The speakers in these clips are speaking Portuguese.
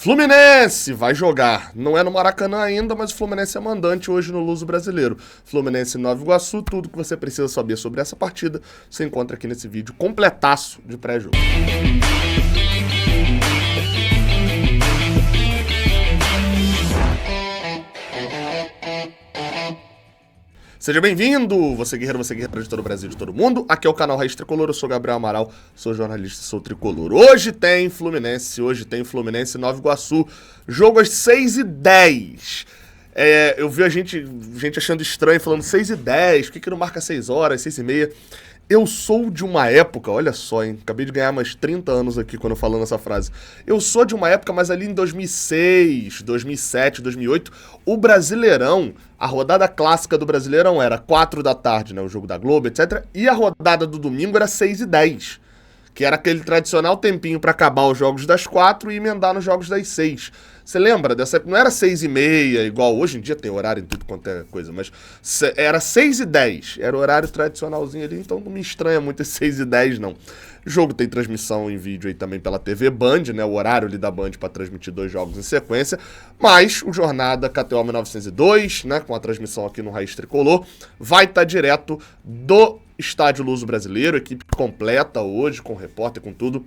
Fluminense vai jogar. Não é no Maracanã ainda, mas o Fluminense é mandante hoje no Luso Brasileiro. Fluminense Nova Iguaçu, tudo que você precisa saber sobre essa partida você encontra aqui nesse vídeo completaço de pré-jogo. Seja bem-vindo, você guerreiro de todo o Brasil, de todo mundo. Aqui é o canal Raiz Tricolor, eu sou Gabriel Amaral, sou jornalista, sou tricolor. Hoje tem Fluminense Nova Iguaçu, jogo às 6h10. Eu vi a gente achando estranho, falando 6h10, por que não marca 6 horas, 6h30? Eu sou de uma época, olha só, hein, acabei de ganhar mais 30 anos aqui quando eu falando essa frase. Eu sou de uma época, mas ali em 2006, 2007, 2008, o Brasileirão, a rodada clássica do Brasileirão era 4 da tarde, né, o jogo da Globo, etc. E a rodada do domingo era 6h10, que era aquele tradicional tempinho pra acabar os jogos das 4 e emendar nos jogos das 6. Você lembra dessa época? Não era 6h30, igual hoje em dia tem horário em tudo quanto é coisa, mas era 6h10, era o horário tradicionalzinho ali, então não me estranha muito esse 6h10 não. O jogo tem transmissão em vídeo aí também pela TV Band, né, o horário ali da Band para transmitir 2 jogos em sequência, mas o Jornada KTO 1902, né, com a transmissão aqui no Raiz Tricolor, vai estar direto do Estádio Luso Brasileiro, equipe completa hoje, com repórter, com tudo,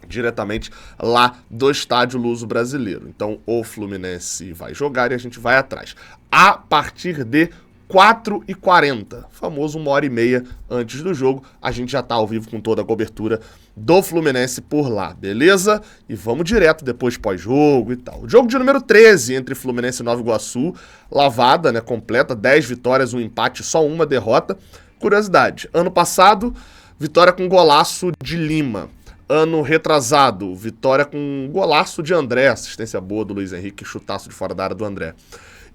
diretamente lá do Estádio Luso Brasileiro. Então o Fluminense vai jogar e a gente vai atrás. A partir de 4h40, famoso 1h30 antes do jogo, a gente já tá ao vivo com toda a cobertura do Fluminense por lá, beleza? E vamos direto depois pós-jogo e tal. O jogo de número 13 entre Fluminense e Nova Iguaçu, lavada, né, completa, 10 vitórias, 1 empate, só 1 derrota. Curiosidade, ano passado, vitória com golaço de Lima. Ano retrasado, vitória com um golaço de André, assistência boa do Luiz Henrique, chutaço de fora da área do André.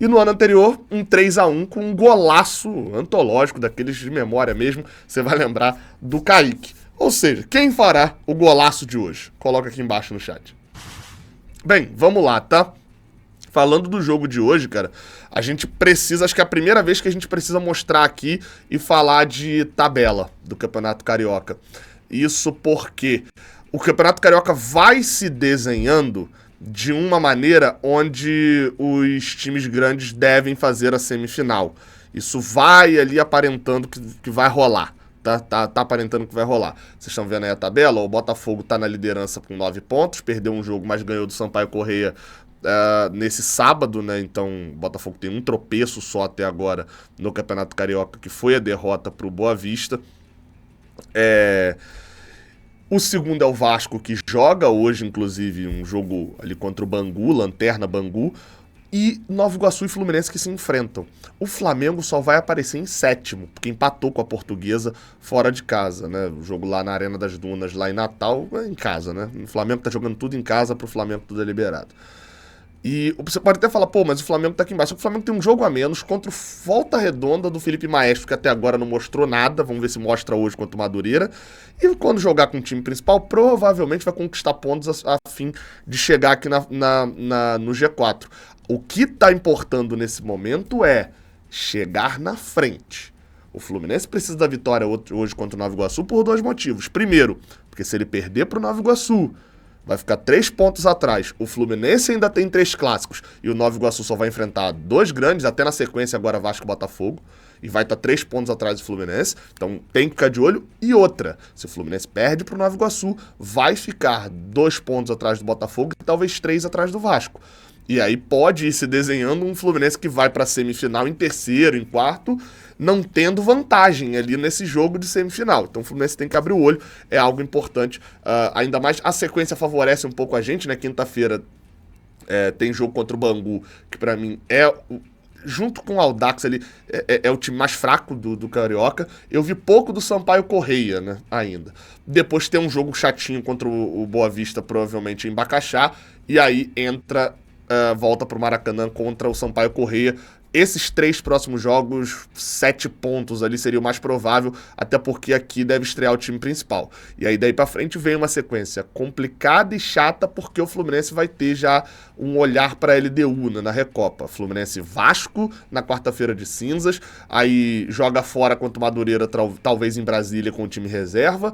E no ano anterior, um 3x1 com um golaço antológico, daqueles de memória mesmo, você vai lembrar do Kaique. Ou seja, quem fará o golaço de hoje? Coloca aqui embaixo no chat. Bem, vamos lá, tá? Falando do jogo de hoje, cara, a gente precisa, acho que é a primeira vez que a gente precisa mostrar aqui e falar de tabela do Campeonato Carioca. Isso porque o Campeonato Carioca vai se desenhando de uma maneira onde os times grandes devem fazer a semifinal. Isso vai ali aparentando que vai rolar. Tá aparentando que vai rolar. Vocês estão vendo aí a tabela? O Botafogo tá na liderança com 9 pontos, perdeu um jogo, mas ganhou do Sampaio Corrêa nesse sábado, né? Então o Botafogo tem um tropeço só até agora no Campeonato Carioca, que foi a derrota pro Boa Vista. O segundo é o Vasco, que joga hoje, inclusive, um jogo ali contra o Bangu, Lanterna Bangu, e Nova Iguaçu e Fluminense que se enfrentam. O Flamengo só vai aparecer em 7º, porque empatou com a Portuguesa fora de casa, né? O jogo lá na Arena das Dunas, lá em Natal, é em casa, né? O Flamengo tá jogando tudo em casa, pro Flamengo tudo é liberado. E você pode até falar, pô, mas o Flamengo tá aqui embaixo. O Flamengo tem um jogo a menos contra o Volta Redonda do Felipe Maestro, que até agora não mostrou nada. Vamos ver se mostra hoje contra o Madureira. E quando jogar com o time principal, provavelmente vai conquistar pontos a fim de chegar aqui no G4. O que tá importando nesse momento é chegar na frente. O Fluminense precisa da vitória hoje contra o Nova Iguaçu por 2 motivos. Primeiro, porque se ele perder pro Nova Iguaçu, vai ficar 3 pontos atrás. O Fluminense ainda tem 3 clássicos. E o Nova Iguaçu só vai enfrentar 2 grandes, até na sequência agora Vasco e Botafogo. E vai estar 3 pontos atrás do Fluminense. Então tem que ficar de olho. E outra, se o Fluminense perde para o Nova Iguaçu, vai ficar 2 pontos atrás do Botafogo e talvez 3 atrás do Vasco. E aí pode ir se desenhando um Fluminense que vai para a semifinal em 3º, em 4º, não tendo vantagem ali nesse jogo de semifinal. Então o Fluminense tem que abrir o olho, é algo importante. Ainda mais a sequência favorece um pouco a gente, né? Quinta-feira tem jogo contra o Bangu, que pra mim junto com o Audax ali, é o time mais fraco do Carioca. Eu vi pouco do Sampaio Corrêa, né, ainda. Depois tem um jogo chatinho contra o Boa Vista, provavelmente em Bacaxá, e aí volta pro Maracanã contra o Sampaio Corrêa. Esses 3 próximos jogos, 7 pontos ali seria o mais provável, até porque aqui deve estrear o time principal. E aí daí pra frente vem uma sequência complicada e chata, porque o Fluminense vai ter já um olhar pra LDU, né, na Recopa. Fluminense Vasco na quarta-feira de cinzas, aí joga fora contra o Madureira, talvez em Brasília com o time reserva.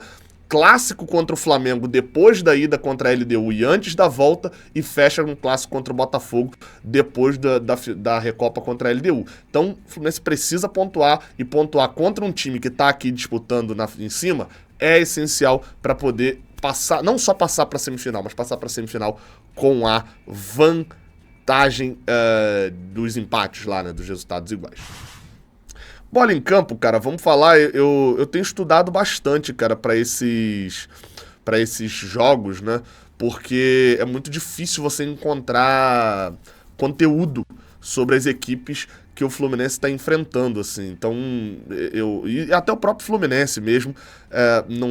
clássico contra o Flamengo depois da ida contra a LDU e antes da volta, e fecha um clássico contra o Botafogo depois da Recopa contra a LDU. Então o Fluminense precisa pontuar, e pontuar contra um time que está aqui disputando em cima é essencial para poder passar, não só passar para a semifinal, mas passar para a semifinal com a vantagem dos empates lá, né, dos resultados iguais. Bola em campo, cara, vamos falar, eu tenho estudado bastante, cara, para esses jogos, né, porque é muito difícil você encontrar conteúdo sobre as equipes que o Fluminense está enfrentando, assim. Então, e até o próprio Fluminense mesmo não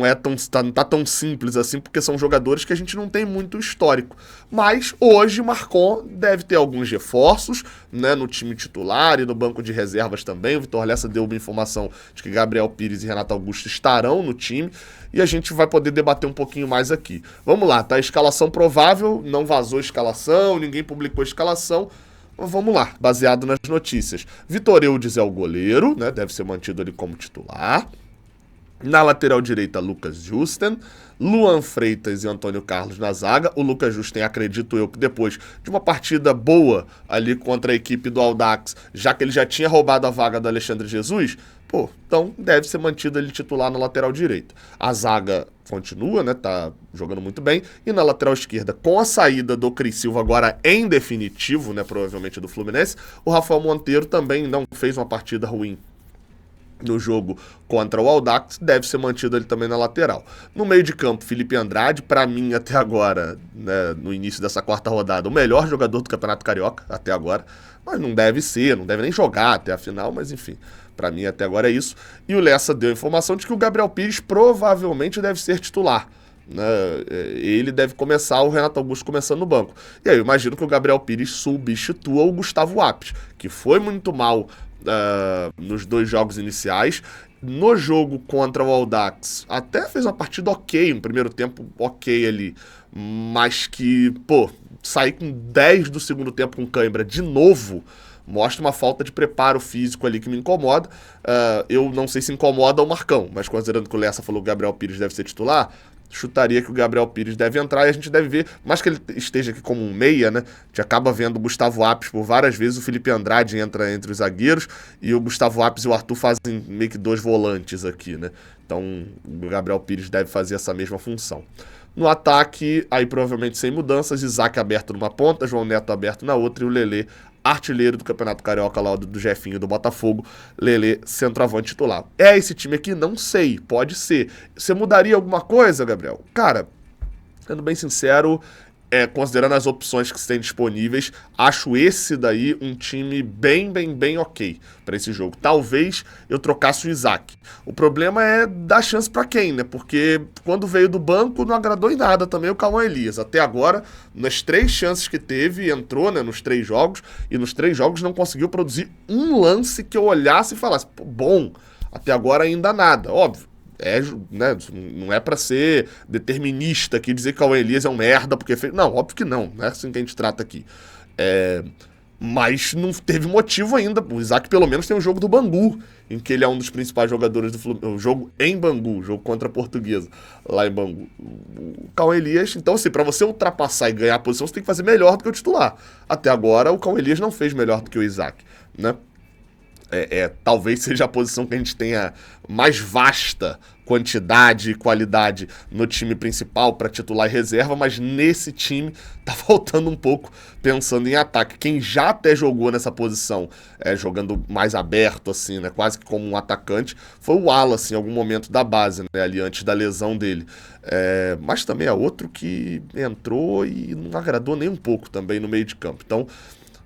tá tão simples assim, porque são jogadores que a gente não tem muito histórico. Mas hoje o Marcon deve ter alguns reforços, né, no time titular e no banco de reservas também. O Vitor Lessa deu uma informação de que Gabriel Pires e Renato Augusto estarão no time, e a gente vai poder debater um pouquinho mais aqui. Vamos lá, tá? Escalação provável, não vazou escalação, ninguém publicou escalação. Vamos lá, baseado nas notícias. Vitor Eudes é o goleiro, né? Deve ser mantido ali como titular. Na lateral direita, Lucas Justen, Luan Freitas e Antônio Carlos na zaga. O Lucas Justen, acredito eu, que depois de uma partida boa ali contra a equipe do Audax, já que ele já tinha roubado a vaga do Alexandre Jesus, então deve ser mantido ele titular na lateral direita. A zaga continua, né, tá jogando muito bem. E na lateral esquerda, com a saída do Cris Silva agora em definitivo, né, provavelmente do Fluminense, o Rafael Monteiro também não fez uma partida ruim no jogo contra o Audax, deve ser mantido ele também na lateral. No meio de campo, Felipe Andrade, para mim até agora, né, no início dessa quarta rodada, o melhor jogador do Campeonato Carioca até agora, mas não deve nem jogar até a final, mas enfim, para mim até agora é isso. E o Lessa deu a informação de que o Gabriel Pires provavelmente deve ser titular, né? Ele deve começar, o Renato Augusto começando no banco. E aí eu imagino que o Gabriel Pires substitua o Gustavo Apes, que foi muito mal nos dois jogos iniciais. No jogo contra o Audax, até fez uma partida ok, um primeiro tempo ok ali, mas que, sair com 10 do segundo tempo com cãibra de novo, mostra uma falta de preparo físico ali que me incomoda. Eu não sei se incomoda o Marcão, mas considerando que o Lessa falou que o Gabriel Pires deve ser titular, chutaria que o Gabriel Pires deve entrar, e a gente deve ver, mais que ele esteja aqui como um meia, né? A gente acaba vendo o Gustavo Apes por várias vezes, o Felipe Andrade entra entre os zagueiros, e o Gustavo Apes e o Arthur fazem meio que dois volantes aqui, né? Então o Gabriel Pires deve fazer essa mesma função. No ataque, aí provavelmente sem mudanças, Isaac aberto numa ponta, João Neto aberto na outra, e o Lelê, artilheiro do Campeonato Carioca lá do Jefinho do Botafogo, Lelê, centroavante titular. É esse time aqui? Não sei, pode ser. Você mudaria alguma coisa, Gabriel? Cara, sendo bem sincero, considerando as opções que se tem disponíveis, acho esse daí um time bem ok para esse jogo. Talvez eu trocasse o Isaac. O problema é dar chance para quem, né? Porque quando veio do banco não agradou em nada também o Cauã Elias. Até agora, nas 3 chances que teve, entrou, né, nos 3 jogos, e nos 3 jogos não conseguiu produzir um lance que eu olhasse e falasse, bom, até agora ainda nada. Óbvio. Né, não é pra ser determinista aqui, dizer que o Cauã Elias é um merda porque fez. Não, óbvio que não é assim que a gente trata aqui. Mas não teve motivo ainda. O Isaac pelo menos tem um jogo do Bangu, em que ele é um dos principais jogadores do Fluminense. O jogo em Bangu, o jogo contra a Portuguesa, lá em Bangu. O Cauã Elias, então assim, pra você ultrapassar e ganhar a posição, você tem que fazer melhor do que o titular. Até agora, o Cauã Elias não fez melhor do que o Isaac, né? Talvez seja a posição que a gente tenha mais vasta quantidade e qualidade no time principal para titular e reserva, mas nesse time tá faltando um pouco pensando em ataque. Quem já até jogou nessa posição, jogando mais aberto, assim, né, quase que como um atacante, foi o Wallace em algum momento da base, né, ali antes da lesão dele. Mas também é outro que entrou e não agradou nem um pouco também no meio de campo. Então,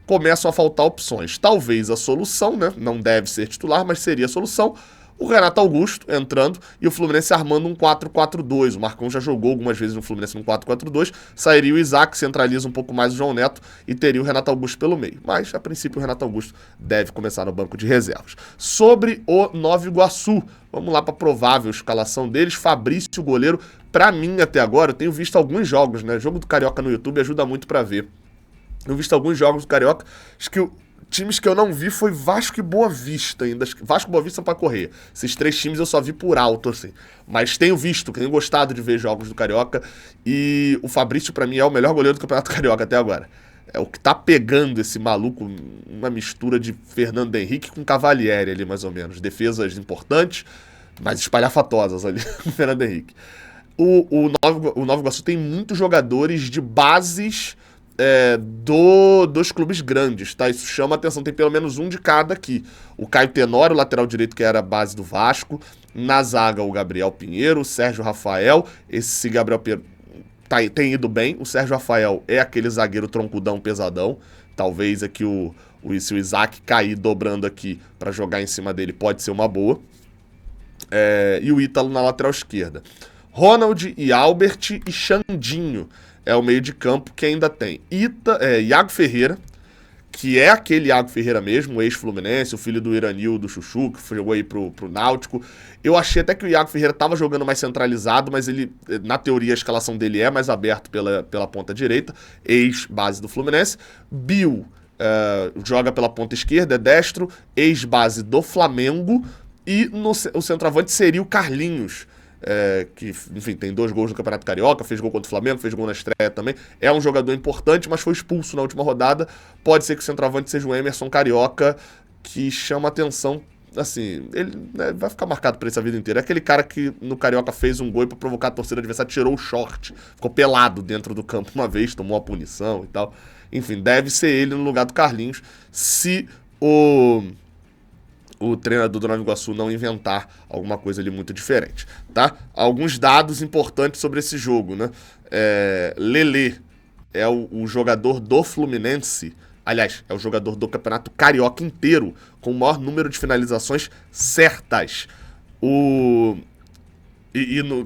começam a faltar opções. Talvez a solução, né? Não deve ser titular, mas seria a solução. O Renato Augusto entrando e o Fluminense armando um 4-4-2. O Marcão já jogou algumas vezes no Fluminense no 4-4-2. Sairia o Isaac, centraliza um pouco mais o João Neto e teria o Renato Augusto pelo meio. Mas, a princípio, o Renato Augusto deve começar no banco de reservas. Sobre o Nova Iguaçu, vamos lá para a provável escalação deles. Fabrício, goleiro. Para mim, até agora, eu tenho visto alguns jogos, né? O jogo do Carioca no YouTube ajuda muito para ver. Eu visto alguns jogos do Carioca, acho que times que eu não vi foi Vasco e Boa Vista ainda. Vasco e Boa Vista pra correr. Esses 3 times eu só vi por alto, assim. Mas tenho visto, tenho gostado de ver jogos do Carioca. E o Fabrício, pra mim, é o melhor goleiro do Campeonato Carioca até agora. É o que tá pegando esse maluco, uma mistura de Fernando Henrique com Cavalieri ali, mais ou menos. Defesas importantes, mas espalhafatosas ali com Fernando Henrique. O Nova Iguaçu tem muitos jogadores de bases dos clubes grandes, tá? Isso chama atenção, tem pelo menos um de cada aqui. O Caio Tenório, lateral direito, que era a base do Vasco. Na zaga, o Gabriel Pinheiro, o Sérgio Rafael. Esse Gabriel Pinheiro tem ido bem. O Sérgio Rafael é aquele zagueiro troncudão, pesadão. Talvez aqui se o Isaac cair dobrando aqui pra jogar em cima dele, pode ser uma boa. E o Ítalo na lateral esquerda. Ronald e Albert e Xandinho é o meio de campo que ainda tem. Iago Ferreira, que é aquele Iago Ferreira mesmo, o ex-Fluminense, o filho do Iranil, do Chuchu, que jogou aí pro Náutico. Eu achei até que o Iago Ferreira tava jogando mais centralizado, mas ele, na teoria, a escalação dele é mais aberto pela ponta direita, ex-base do Fluminense. Bill joga pela ponta esquerda, é destro, ex-base do Flamengo. E o centroavante seria o Carlinhos, que, enfim, tem 2 gols no Campeonato Carioca, fez gol contra o Flamengo, fez gol na estreia também. É um jogador importante, mas foi expulso na última rodada. Pode ser que o centroavante seja o Emerson Carioca, que chama atenção. Assim, ele vai ficar marcado por isso a vida inteira. É aquele cara que no Carioca fez um gol e pra provocar a torcida adversária tirou o short, ficou pelado dentro do campo uma vez, tomou uma punição e tal. Enfim, deve ser ele no lugar do Carlinhos, se o treinador do Nova Iguaçu não inventar alguma coisa ali muito diferente, tá? Alguns dados importantes sobre esse jogo, né? Lelê é o jogador do Fluminense, aliás, é o jogador do Campeonato Carioca inteiro com o maior número de finalizações certas.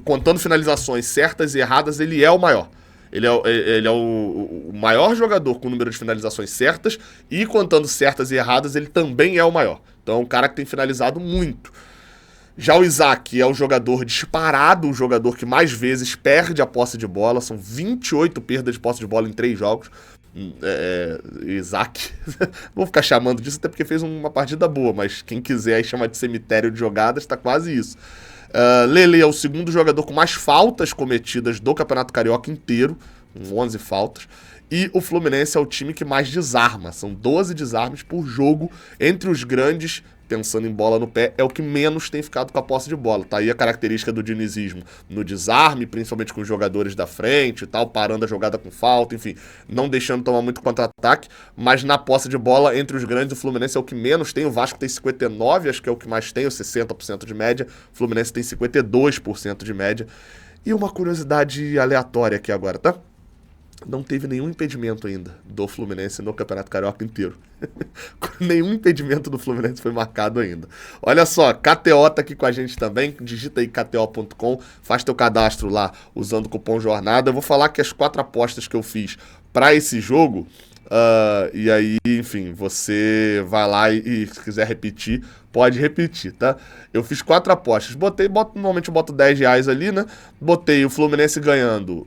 Contando finalizações certas e erradas, ele é o maior. Ele é o maior jogador com o número de finalizações certas e, contando certas e erradas, ele também é o maior. Então é um cara que tem finalizado muito. Já o Isaac é o jogador disparado, o jogador que mais vezes perde a posse de bola. São 28 perdas de posse de bola em 3 jogos. Isaac, vou ficar chamando disso até porque fez uma partida boa, mas quem quiser aí chamar de cemitério de jogadas, tá quase isso. Lele é o segundo jogador com mais faltas cometidas do Campeonato Carioca inteiro, com 11 faltas. E o Fluminense é o time que mais desarma, são 12 desarmes por jogo. Entre os grandes, pensando em bola no pé, é o que menos tem ficado com a posse de bola. Tá aí a característica do dinizismo no desarme, principalmente com os jogadores da frente e tal, parando a jogada com falta, enfim, não deixando tomar muito contra-ataque. Mas na posse de bola, entre os grandes, o Fluminense é o que menos tem. O Vasco tem 59%, acho que é o que mais tem, os 60% de média. O Fluminense tem 52% de média. E uma curiosidade aleatória aqui agora, tá? Não teve nenhum impedimento ainda do Fluminense no Campeonato Carioca inteiro. Nenhum impedimento do Fluminense foi marcado ainda. Olha só, KTO tá aqui com a gente também. Digita aí kto.com, faz teu cadastro lá usando o cupom JORNADA. Eu vou falar que as 4 apostas que eu fiz para esse jogo, e aí, enfim, você vai lá e se quiser repetir, pode repetir, tá? Eu fiz 4 apostas. Normalmente eu boto R$10 ali, né? Botei o Fluminense ganhando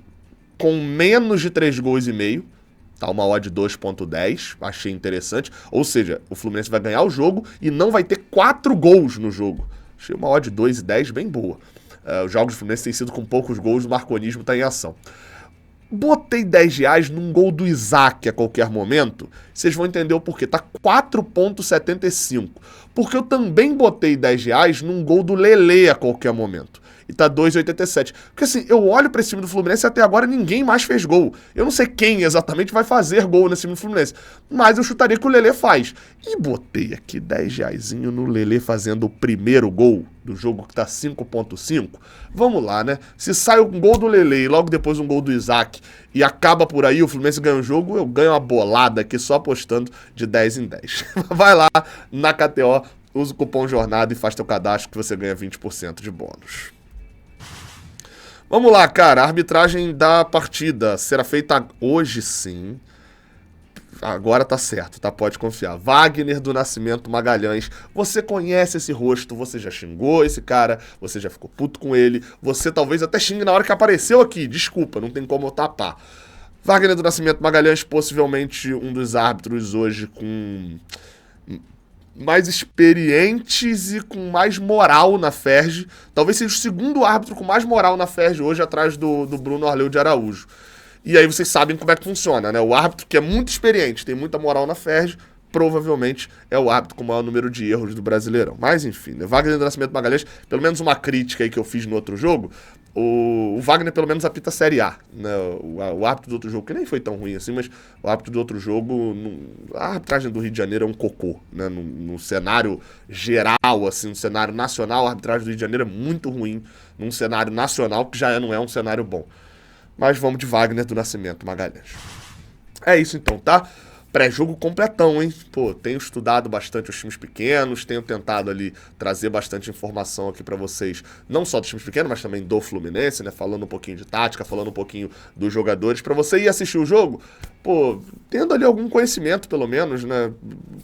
com menos de 3 gols e meio, tá? Uma odd 2.10, achei interessante. Ou seja, o Fluminense vai ganhar o jogo e não vai ter 4 gols no jogo. Achei uma odd 2.10 bem boa. Os jogos do Fluminense têm sido com poucos gols, o marconismo tá em ação. Botei R$10 num gol do Isaac a qualquer momento, vocês vão entender o porquê. Tá 4.75. Porque eu também botei R$10 num gol do Lelê a qualquer momento. E tá 2,87. Porque assim, eu olho pra esse time do Fluminense e até agora ninguém mais fez gol. Eu não sei quem exatamente vai fazer gol nesse time do Fluminense, mas eu chutaria que o Lelê faz. E botei aqui R$10 no Lelê fazendo o primeiro gol do jogo que tá 5,5. Vamos lá, né? Se sai um gol do Lelê e logo depois um gol do Isaac e acaba por aí, o Fluminense ganha o jogo, eu ganho uma bolada aqui só apostando de 10 em 10. Vai lá na KTO, usa o cupom JORNADA e faz teu cadastro que você ganha 20% de bônus. Vamos lá, cara, a arbitragem da partida será feita hoje sim. Agora tá certo, tá? Pode confiar. Wagner do Nascimento Magalhães. Você conhece esse rosto, você já xingou esse cara, você já ficou puto com ele, você talvez até xingue na hora que apareceu aqui. Desculpa, não tem como eu tapar. Wagner do Nascimento Magalhães, possivelmente um dos árbitros hoje com mais experientes e com mais moral na FERJ. Talvez seja o segundo árbitro com mais moral na FERJ hoje, atrás do Bruno Arleu de Araújo. E aí vocês sabem como é que funciona, né? O árbitro que é muito experiente, tem muita moral na FERJ, provavelmente é o árbitro com o maior número de erros do Brasileirão. Mas enfim, né? Wagner do Nascimento Magalhães, pelo menos uma crítica aí que eu fiz no outro jogo, o Wagner pelo menos apita a Série A, né? O árbitro do outro jogo, que nem foi tão ruim assim, mas o árbitro do outro jogo, a arbitragem do Rio de Janeiro é um cocô, né? No cenário geral, assim, no cenário nacional, a arbitragem do Rio de Janeiro é muito ruim, num cenário nacional que já não é um cenário bom. Mas vamos de Wagner do Nascimento Magalhães. É isso então, tá? Pré-jogo completão, hein? Pô, tenho estudado bastante os times pequenos, tenho tentado ali trazer bastante informação aqui pra vocês, não só dos times pequenos, mas também do Fluminense, né? Falando um pouquinho de tática, falando um pouquinho dos jogadores, pra você ir assistir o jogo, pô, tendo ali algum conhecimento, pelo menos, né?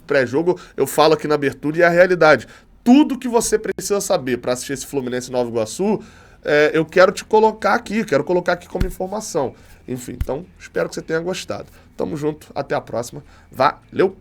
Pré-jogo, eu falo aqui na abertura e é a realidade. Tudo que você precisa saber pra assistir esse Fluminense Nova Iguaçu, eu quero te colocar aqui, quero colocar aqui como informação. Enfim, então, espero que você tenha gostado. Tamo junto, até a próxima. Valeu!